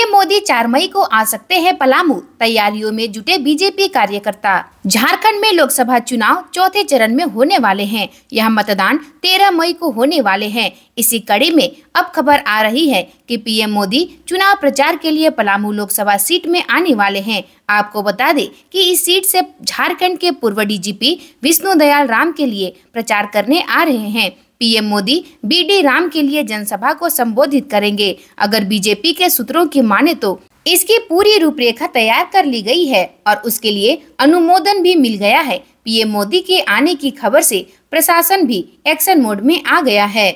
PM Modi 4 मई को आ सकते हैं पलामू, तैयारियों में जुटे बीजेपी कार्यकर्ता। झारखंड में लोकसभा चुनाव चौथे चरण में होने वाले हैं। यह मतदान 13 मई को होने वाले हैं। इसी कड़ी में अब खबर आ रही है कि पीएम मोदी चुनाव प्रचार के लिए पलामू लोकसभा सीट में आने वाले हैं। आपको बता दें कि इस सीट से झारखंड के पूर्व डीजीपी विष्णु दयाल राम के लिए प्रचार करने आ रहे हैं। पीएम मोदी बीडी राम के लिए जनसभा को संबोधित करेंगे। अगर बीजेपी के सूत्रों की माने तो इसकी पूरी रूपरेखा तैयार कर ली गई है और उसके लिए अनुमोदन भी मिल गया है। पीएम मोदी के आने की खबर से प्रशासन भी एक्शन मोड में आ गया है।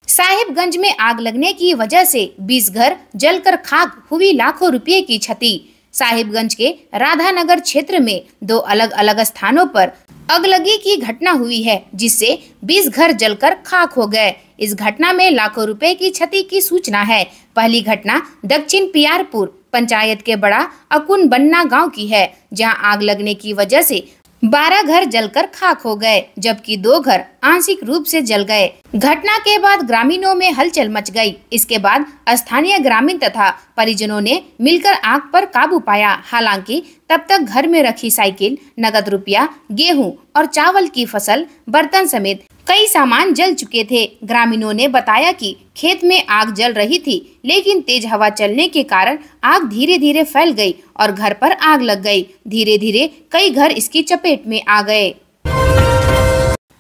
साहिबगंज में आग लगने की वजह से 20 घर जलकर खाक, हुई लाखों रुपए की क्षति। साहिबगंज के राधानगर क्षेत्र में 2 अलग अलग स्थानों पर अगलगी की घटना हुई है, जिससे 20 घर जलकर खाक हो गए। इस घटना में लाखों रुपए की क्षति की सूचना है। पहली घटना दक्षिण पियारपुर पंचायत के बड़ा अकुन बन्ना गांव की है, जहां आग लगने की वजह से 12 घर जलकर खाक हो गए, जबकि 2 घर आंशिक रूप से जल गए। घटना के बाद ग्रामीणों में हलचल मच गई। इसके बाद स्थानीय ग्रामीण तथा परिजनों ने मिलकर आग पर काबू पाया। हालांकि तब तक घर में रखी साइकिल, नगद रुपया, गेहूं और चावल की फसल, बर्तन समेत कई सामान जल चुके थे। ग्रामीणों ने बताया कि खेत में आग जल रही थी, लेकिन तेज हवा चलने के कारण आग धीरे धीरे फैल गई और घर पर आग लग गई। धीरे धीरे कई घर इसकी चपेट में आ गए।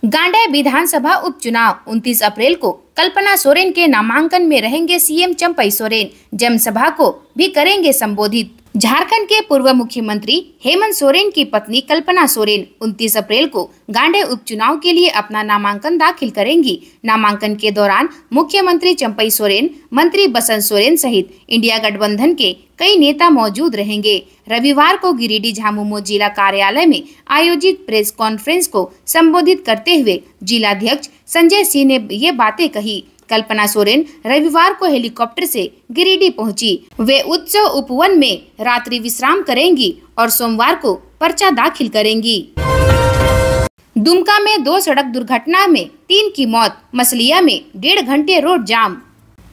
गांडेय विधानसभा उपचुनाव 29 अप्रैल को कल्पना सोरेन के नामांकन में रहेंगे सीएम चंपई सोरेन। जनसभा को भी करेंगे संबोधित। झारखंड के पूर्व मुख्यमंत्री हेमंत सोरेन की पत्नी कल्पना सोरेन 29 अप्रैल को गांडेय उपचुनाव के लिए अपना नामांकन दाखिल करेंगी। नामांकन के दौरान मुख्यमंत्री चंपई सोरेन, मंत्री बसंत सोरेन सहित इंडिया गठबंधन के कई नेता मौजूद रहेंगे। रविवार को गिरिडीह झामुमो जिला कार्यालय में आयोजित प्रेस कॉन्फ्रेंस को संबोधित करते हुए जिलाध्यक्ष संजय सिंह ने ये बातें कही। कल्पना सोरेन रविवार को हेलीकॉप्टर से गिरिडीह पहुंची। वे उत्सव उपवन में रात्रि विश्राम करेंगी और सोमवार को पर्चा दाखिल करेंगी। दुमका में 2 सड़क दुर्घटना में 3 की मौत, मसलिया में 1.5 घंटे रोड जाम।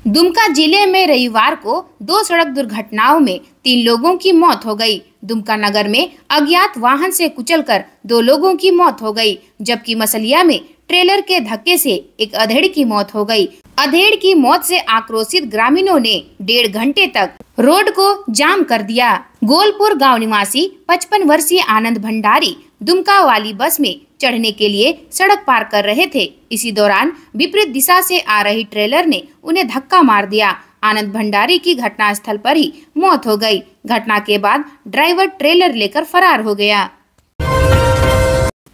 दुमका जिले में रविवार को 2 सड़क दुर्घटनाओं में 3 लोगों की मौत हो गई। दुमका नगर में अज्ञात वाहन से कुचलकर 2 लोगों की मौत हो गई, जबकि मसलिया में ट्रेलर के धक्के से एक अधेड़ की मौत हो गई। अधेड़ की मौत से आक्रोशित ग्रामीणों ने 1.5 घंटे तक रोड को जाम कर दिया। गोलपुर गांव निवासी 55 वर्षीय आनंद भंडारी दुमका वाली बस में चढ़ने के लिए सड़क पार कर रहे थे। इसी दौरान विपरीत दिशा से आ रही ट्रेलर ने उन्हें धक्का मार दिया। आनंद भंडारी की घटनास्थल पर ही मौत हो गई। घटना के बाद ड्राइवर ट्रेलर लेकर फरार हो गया।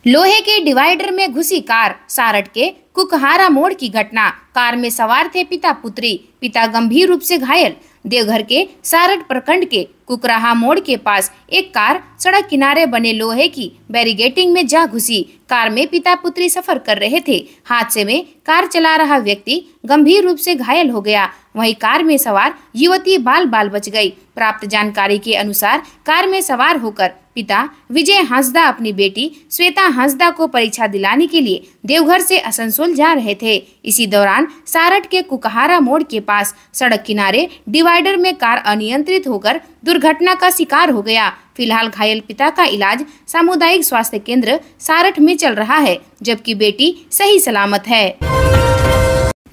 लोहे के डिवाइडर में घुसी कार, सारठ के कुकहारा मोड़ की घटना। कार में सवार थे पिता पुत्री, पिता गंभीर रूप से घायल। देवघर के सारठ प्रखंड के कुकराहा मोड़ के पास एक कार सड़क किनारे बने लोहे की बैरिगेटिंग में जा घुसी। कार में पिता पुत्री सफर कर रहे थे। हादसे में कार चला रहा व्यक्ति गंभीर रूप से घायल हो गया, वहीं कार में सवार युवती बाल बाल बच गई। प्राप्त जानकारी के अनुसार कार में सवार होकर पिता विजय हांसदा अपनी बेटी श्वेता हांसदा को परीक्षा दिलाने के लिए देवघर से आसनसोल जा रहे थे। इसी दौरान सारठ के कुकहारा मोड़ के पास सड़क किनारे डिवाइडर में कार अनियंत्रित होकर दुर्घटना का शिकार हो गया। फिलहाल घायल पिता का इलाज सामुदायिक स्वास्थ्य केंद्र सारठ में चल रहा है, जबकि बेटी सही सलामत है।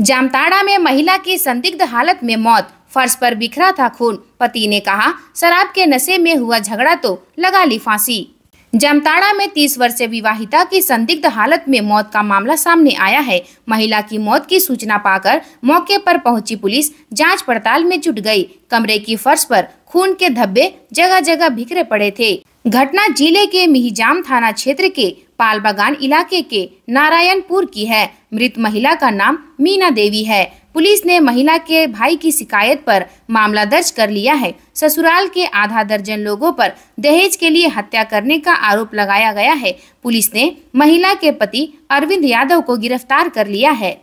जामताड़ा में महिला की संदिग्ध हालत में मौत, फर्श पर बिखरा था खून। पति ने कहा शराब के नशे में हुआ झगड़ा तो लगा ली फांसी। जामताड़ा में 30 वर्षीय विवाहिता की संदिग्ध हालत में मौत का मामला सामने आया है। महिला की मौत की सूचना पाकर मौके पर पहुंची पुलिस जांच पड़ताल में जुट गई। कमरे की फर्श पर खून के धब्बे जगह जगह बिखरे पड़े थे। घटना जिले के मिहिजाम थाना क्षेत्र के पालबागान इलाके के नारायणपुर की है। मृत महिला का नाम मीना देवी है। पुलिस ने महिला के भाई की शिकायत पर मामला दर्ज कर लिया है। ससुराल के आधा दर्जन लोगों पर दहेज के लिए हत्या करने का आरोप लगाया गया है। पुलिस ने महिला के पति अरविंद यादव को गिरफ्तार कर लिया है।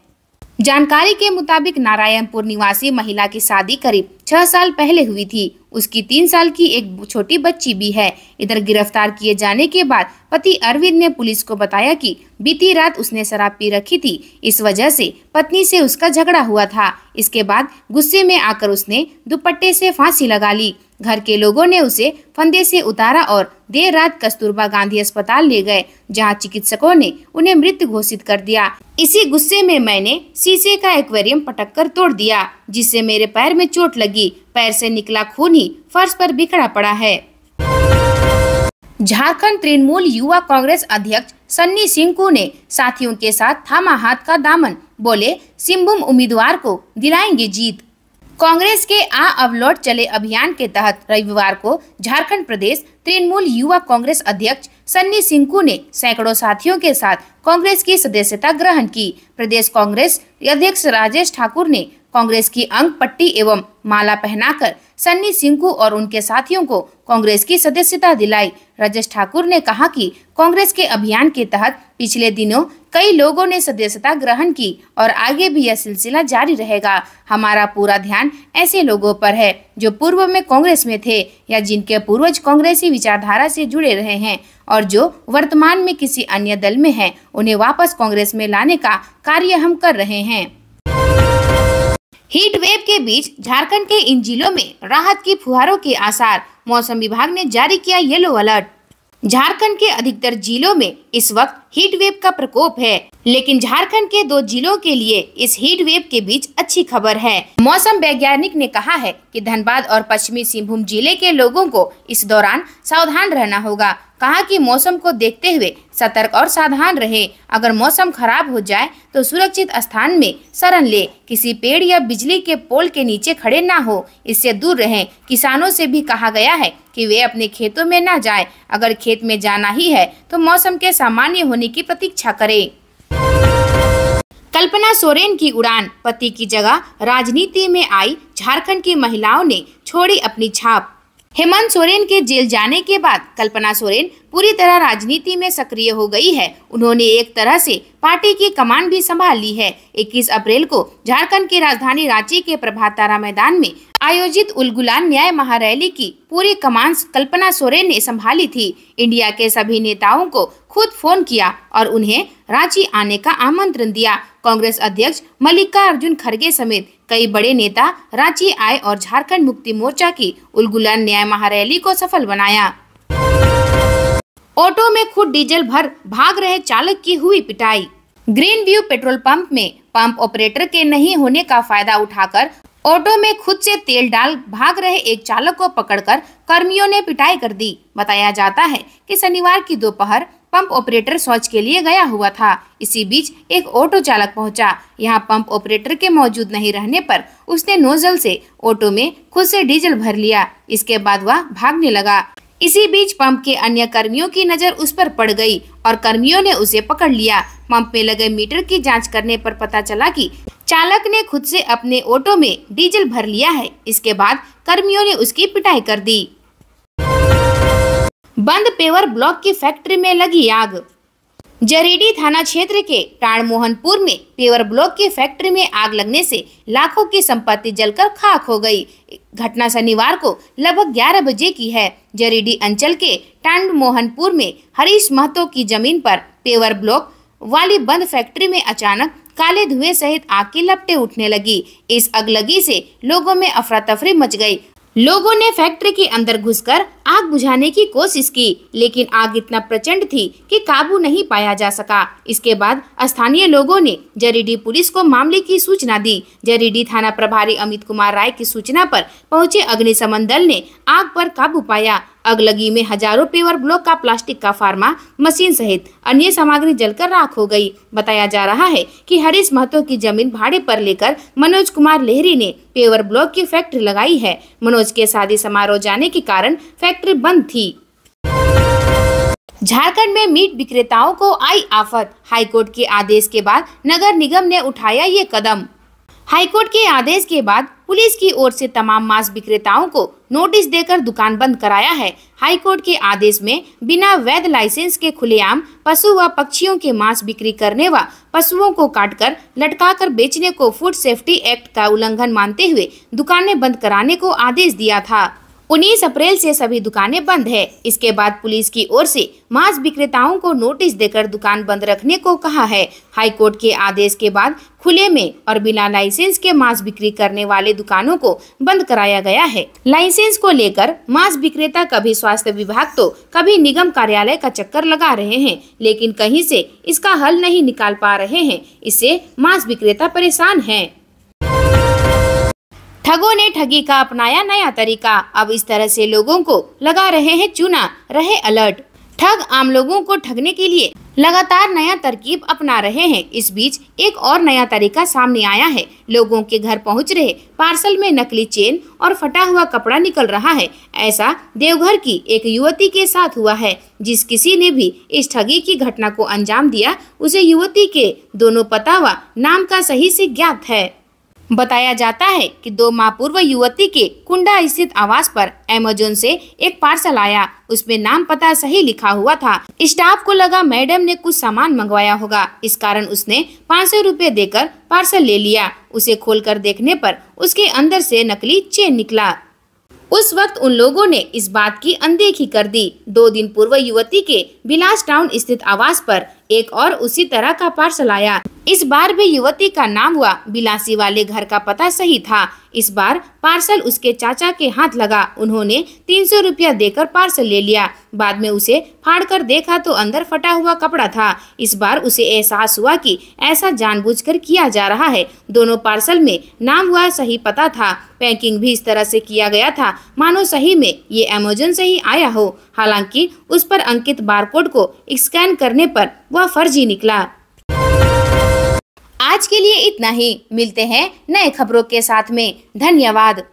जानकारी के मुताबिक नारायणपुर निवासी महिला की शादी करीब 6 साल पहले हुई थी। उसकी 3 साल की एक छोटी बच्ची भी है। इधर गिरफ्तार किए जाने के बाद पति अरविंद ने पुलिस को बताया कि बीती रात उसने शराब पी रखी थी, इस वजह से पत्नी से उसका झगड़ा हुआ था। इसके बाद गुस्से में आकर उसने दुपट्टे से फांसी लगा ली। घर के लोगों ने उसे फंदे से उतारा और देर रात कस्तूरबा गांधी अस्पताल ले गए, जहां चिकित्सकों ने उन्हें मृत घोषित कर दिया। इसी गुस्से में मैंने शीशे का एक्वेरियम पटक कर तोड़ दिया, जिससे मेरे पैर में चोट लगी। पैर से निकला खून ही फर्श पर बिखरा पड़ा है। झारखंड तृणमूल युवा कांग्रेस अध्यक्ष सन्नी सिंकू ने साथियों के साथ थामा हाथ का दामन, बोले सिंहभूम उम्मीदवार को दिलाएंगे जीत। कांग्रेस के आ अब लौट चले अभियान के तहत रविवार को झारखंड प्रदेश तृणमूल युवा कांग्रेस अध्यक्ष सन्नी सिंकू ने सैकड़ों साथियों के साथ कांग्रेस की सदस्यता ग्रहण की। प्रदेश कांग्रेस अध्यक्ष राजेश ठाकुर ने कांग्रेस की अंग पट्टी एवं माला पहनाकर सन्नी सिंकू और उनके साथियों को कांग्रेस की सदस्यता दिलाई। राजेश ठाकुर ने कहा कि कांग्रेस के अभियान के तहत पिछले दिनों कई लोगों ने सदस्यता ग्रहण की और आगे भी यह सिलसिला जारी रहेगा। हमारा पूरा ध्यान ऐसे लोगों पर है जो पूर्व में कांग्रेस में थे या जिनके पूर्वज कांग्रेसी विचारधारा से जुड़े रहे हैं और जो वर्तमान में किसी अन्य दल में हैं, उन्हें वापस कांग्रेस में लाने का कार्य हम कर रहे हैं। हीट वेव के बीच झारखंड के इन जिलों में राहत की फुहारों के आसार, मौसम विभाग ने जारी किया येलो अलर्ट। झारखंड के अधिकतर जिलों में इस वक्त हीट वेव का प्रकोप है, लेकिन झारखंड के 2 जिलों के लिए इस हीट वेव के बीच अच्छी खबर है। मौसम वैज्ञानिक ने कहा है कि धनबाद और पश्चिमी सिंहभूम जिले के लोगों को इस दौरान सावधान रहना होगा। कहा कि मौसम को देखते हुए सतर्क और सावधान रहे। अगर मौसम खराब हो जाए तो सुरक्षित स्थान में शरण ले, किसी पेड़ या बिजली के पोल के नीचे खड़े ना हो, इससे दूर रहें। किसानों से भी कहा गया है कि वे अपने खेतों में ना जाएं। अगर खेत में जाना ही है तो मौसम के सामान्य होने की प्रतीक्षा करें। कल्पना सोरेन की उड़ान, पति की जगह राजनीति में आई झारखंड की महिलाओं ने छोड़ी अपनी छाप। हेमंत सोरेन के जेल जाने के बाद कल्पना सोरेन पूरी तरह राजनीति में सक्रिय हो गई है। उन्होंने एक तरह से पार्टी की कमान भी संभाल ली है। 21 अप्रैल को झारखंड की राजधानी रांची के प्रभात तारा मैदान में आयोजित उलगुलान न्याय महारैली की पूरी कमान कल्पना सोरेन ने संभाली थी। इंडिया के सभी नेताओं को खुद फोन किया और उन्हें रांची आने का आमंत्रण दिया। कांग्रेस अध्यक्ष मल्लिकार्जुन खड़गे समेत कई बड़े नेता रांची आए और झारखंड मुक्ति मोर्चा की उलगुलान न्याय महारैली को सफल बनाया। ऑटो में खुद डीजल भर भाग रहे चालक की हुई पिटाई। ग्रीन व्यू पेट्रोल पंप में पंप ऑपरेटर के नहीं होने का फायदा उठाकर ऑटो में खुद से तेल डाल भाग रहे एक चालक को पकड़कर कर्मियों ने पिटाई कर दी। बताया जाता है कि शनिवार की दोपहर पंप ऑपरेटर शौच के लिए गया हुआ था। इसी बीच एक ऑटो चालक पहुंचा। यहां पंप ऑपरेटर के मौजूद नहीं रहने पर उसने नोजल से ऑटो में खुद से डीजल भर लिया। इसके बाद वह भागने लगा। इसी बीच पंप के अन्य कर्मियों की नजर उस पर पड़ गई और कर्मियों ने उसे पकड़ लिया। पंप में लगे मीटर की जांच करने पर पता चला कि चालक ने खुद से अपने ऑटो में डीजल भर लिया है। इसके बाद कर्मियों ने उसकी पिटाई कर दी। बंद पेवर ब्लॉक की फैक्ट्री में लगी आग। जरीडी थाना क्षेत्र के प्राणमोहनपुर में पेवर ब्लॉक की फैक्ट्री में आग लगने से लाखों की संपत्ति जलकर खाक हो गई। घटना शनिवार को लगभग 11 बजे की है। जरीडी अंचल के प्राणमोहनपुर में हरीश महतो की जमीन पर पेवर ब्लॉक वाली बंद फैक्ट्री में अचानक काले धुएं सहित आग की लपटें उठने लगी। इस अगलगी से लोगों में अफरा तफरी मच गई। लोगों ने फैक्ट्री के अंदर घुसकर आग बुझाने की कोशिश की, लेकिन आग इतना प्रचंड थी कि काबू नहीं पाया जा सका। इसके बाद स्थानीय लोगों ने जरीडी पुलिस को मामले की सूचना दी। जरीडी थाना प्रभारी अमित कुमार राय की सूचना पर पहुंचे अग्निशमन दल ने आग पर काबू पाया। अगलगी में हजारों पेवर ब्लॉक का प्लास्टिक का फार्मा मशीन सहित अन्य सामग्री जलकर राख हो गई। बताया जा रहा है कि हरीश महतो की जमीन भाड़े पर लेकर मनोज कुमार लेहरी ने पेवर ब्लॉक की फैक्ट्री लगाई है। मनोज के शादी समारोह जाने के कारण फैक्ट्री बंद थी। झारखंड में मीट विक्रेताओं को आई आफत। हाईकोर्ट के आदेश के बाद नगर निगम ने उठाया ये कदम। हाईकोर्ट के आदेश के बाद पुलिस की ओर से तमाम मांस विक्रेताओं को नोटिस देकर दुकान बंद कराया है। हाईकोर्ट के आदेश में बिना वैध लाइसेंस के खुलेआम पशु व पक्षियों के मांस बिक्री करने व पशुओं को काटकर लटकाकर बेचने को फूड सेफ्टी एक्ट का उल्लंघन मानते हुए दुकानें बंद कराने को आदेश दिया था। 19 अप्रैल से सभी दुकानें बंद है। इसके बाद पुलिस की ओर से मांस विक्रेताओं को नोटिस देकर दुकान बंद रखने को कहा है। हाईकोर्ट के आदेश के बाद खुले में और बिना लाइसेंस के मांस बिक्री करने वाले दुकानों को बंद कराया गया है। लाइसेंस को लेकर मांस विक्रेता कभी स्वास्थ्य विभाग तो कभी निगम कार्यालय का चक्कर लगा रहे हैं, लेकिन कहीं से इसका हल नहीं निकाल पा रहे हैं। इससे मांस विक्रेता परेशान हैं। ठगों ने ठगी का अपनाया नया तरीका। अब इस तरह से लोगों को लगा रहे हैं चूना, रहे अलर्ट। ठग आम लोगों को ठगने के लिए लगातार नया तरकीब अपना रहे हैं। इस बीच एक और नया तरीका सामने आया है। लोगों के घर पहुंच रहे पार्सल में नकली चेन और फटा हुआ कपड़ा निकल रहा है। ऐसा देवघर की एक युवती के साथ हुआ है। जिस किसी ने भी इस ठगी की घटना को अंजाम दिया, उसे युवती के दोनों पता व नाम का सही से ज्ञात है। बताया जाता है कि 2 माह पूर्व युवती के कुंडा स्थित आवास पर अमेज़न से एक पार्सल आया। उसमें नाम पता सही लिखा हुआ था। स्टाफ को लगा मैडम ने कुछ सामान मंगवाया होगा, इस कारण उसने 500 रुपए देकर पार्सल ले लिया। उसे खोलकर देखने पर उसके अंदर से नकली चेन निकला। उस वक्त उन लोगों ने इस बात की अनदेखी कर दी। 2 दिन पूर्व युवती के बिलास टाउन स्थित आवास पर एक और उसी तरह का पार्सल आया। इस बार भी युवती का नाम हुआ, बिलासी वाले घर का पता सही था। इस बार पार्सल उसके चाचा के हाथ लगा। उन्होंने 300 रुपया देकर पार्सल ले लिया। बाद में उसे फाड़कर देखा तो अंदर फटा हुआ कपड़ा था। इस बार उसे एहसास हुआ कि ऐसा जानबूझकर किया जा रहा है। दोनों पार्सल में नाम हुआ सही पता था। पैकिंग भी इस तरह से किया गया था मानो सही में ये अमेज़न से ही आया हो। हालांकि उस पर अंकित बारकोड को स्कैन करने पर वह फर्जी निकला। आज के लिए इतना ही। मिलते हैं नए खबरों के साथ में। धन्यवाद।